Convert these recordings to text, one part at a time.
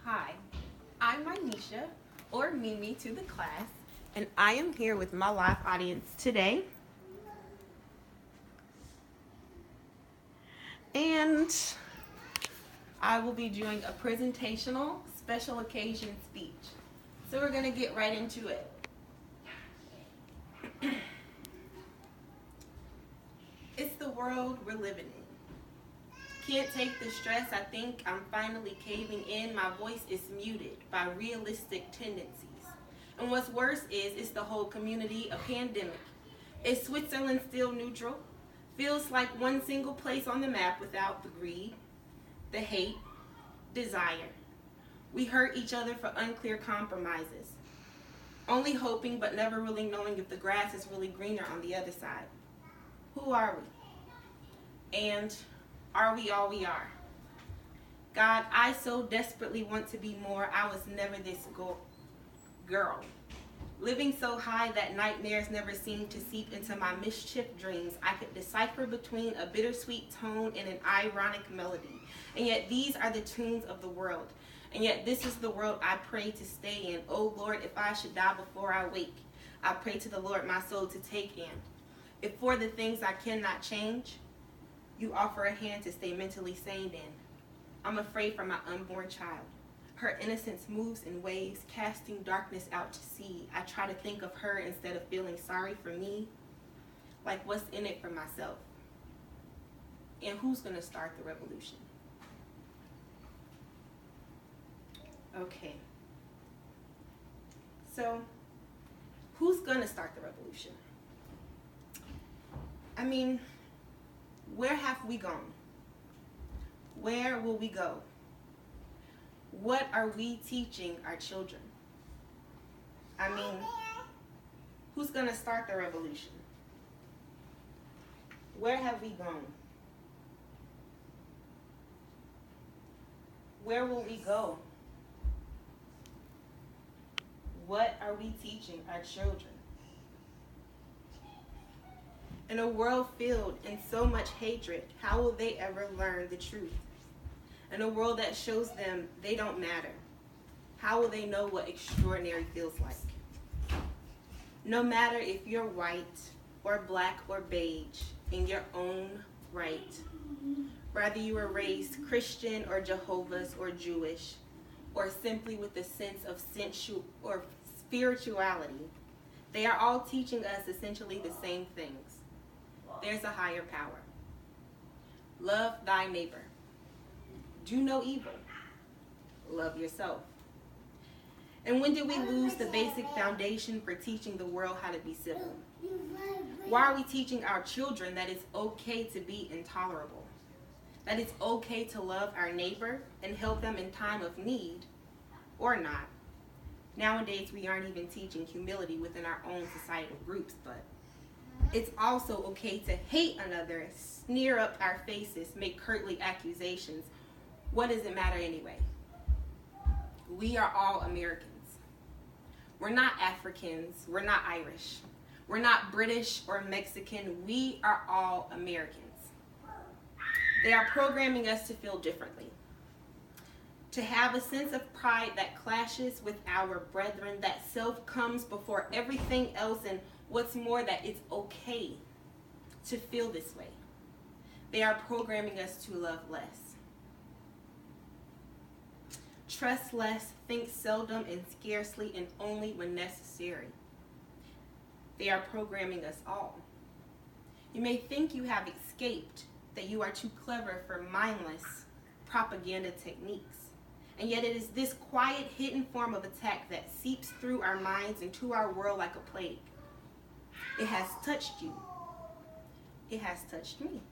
Hi, I'm Mynisha, or Mimi to the class, and I am here with my live audience today. And I will be doing a presentational special occasion speech. So we're going to get right into it. It's the world we're living in. Can't take the stress, I think I'm finally caving in. My voice is muted by realistic tendencies. And what's worse is, it's the whole community, a pandemic. Is Switzerland still neutral? Feels like one single place on the map without the greed, the hate, desire. We hurt each other for unclear compromises. Only hoping but never really knowing if the grass is really greener on the other side. Who are we? And are we all we are? God, I so desperately want to be more. I was never this girl. Living so high that nightmares never seemed to seep into my mischief dreams. I could decipher between a bittersweet tone and an ironic melody. And yet these are the tunes of the world. And yet this is the world I pray to stay in. Oh Lord, if I should die before I wake, I pray to the Lord my soul to take in. If for the things I cannot change, you offer a hand to stay mentally sane in. I'm afraid for my unborn child. Her innocence moves in waves, casting darkness out to sea. I try to think of her instead of feeling sorry for me. Like, what's in it for myself? And who's going to start the revolution? Okay. So, who's going to start the revolution? I mean, where have we gone? Where will we go? What are we teaching our children? I mean, who's going to start the revolution? Where have we gone? Where will we go? What are we teaching our children? In a world filled in so much hatred, how will they ever learn the truth? In a world that shows them they don't matter, how will they know what extraordinary feels like? No matter if you're white or black or beige in your own right, whether you were raised Christian or Jehovah's or Jewish, or simply with a sense of sensual or spirituality, they are all teaching us essentially the same things. There's a higher power. Love thy neighbor. Do no evil. Love yourself. And when did we lose the basic foundation for teaching the world how to be civil? Why are we teaching our children that it's okay to be intolerable? That it's okay to love our neighbor and help them in time of need, or not? Nowadays, we aren't even teaching humility within our own societal groups, but it's also okay to hate another, sneer up our faces, make curtly accusations. What does it matter anyway? We are all Americans. We're not Africans. We're not Irish. We're not British or Mexican. We are all Americans. They are programming us to feel differently, to have a sense of pride that clashes with our brethren, that self comes before everything else, and what's more, that it's okay to feel this way. They are programming us to love less, trust less, think seldom and scarcely, and only when necessary. They are programming us all. You may think you have escaped, that you are too clever for mindless propaganda techniques. And yet it is this quiet, hidden form of attack that seeps through our minds into our world like a plague. It has touched you. It has touched me.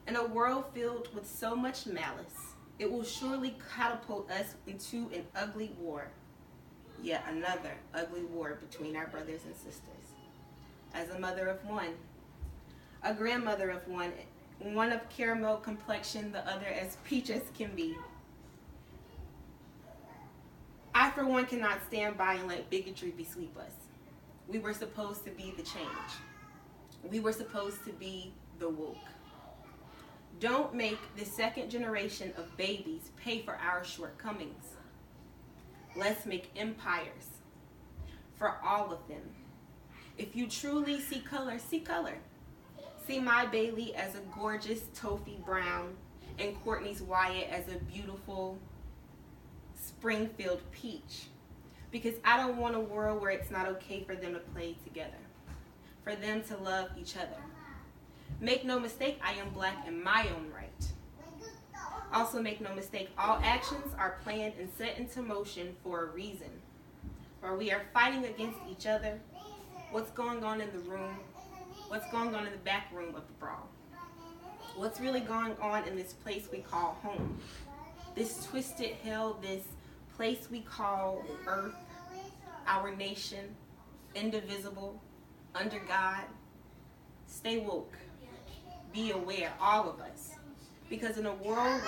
In a world filled with so much malice, it will surely catapult us into an ugly war. Yet another ugly war between our brothers and sisters. As a mother of one, a grandmother of one of caramel complexion, the other as peach as can be. I, for one, cannot stand by and let bigotry besweep us. We were supposed to be the change. We were supposed to be the woke. Don't make the second generation of babies pay for our shortcomings. Let's make empires for all of them. If you truly see color, see color. See my Bailey as a gorgeous taupey brown and Courtney's Wyatt as a beautiful Springfield peach. Because I don't want a world where it's not okay for them to play together, for them to love each other. Make no mistake, I am black in my own right. Also make no mistake, all actions are planned and set into motion for a reason. Where we are fighting against each other, what's going on in the room, what's going on in the back room of the brawl. What's really going on in this place we call home. This twisted hell, this place we call earth, our nation, indivisible, under God. Stay woke. Be aware, all of us. Because in a world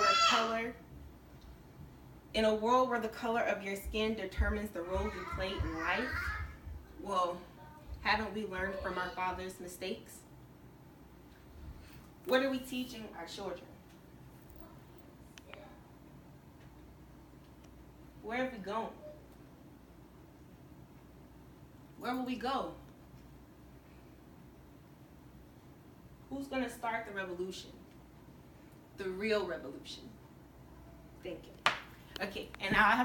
where the color of your skin determines the role you play in life, well, haven't we learned from our father's mistakes? What are we teaching our children? Where have we gone? Where will we go? Who's going to start the revolution? The real revolution. Thinking. Okay, and now I have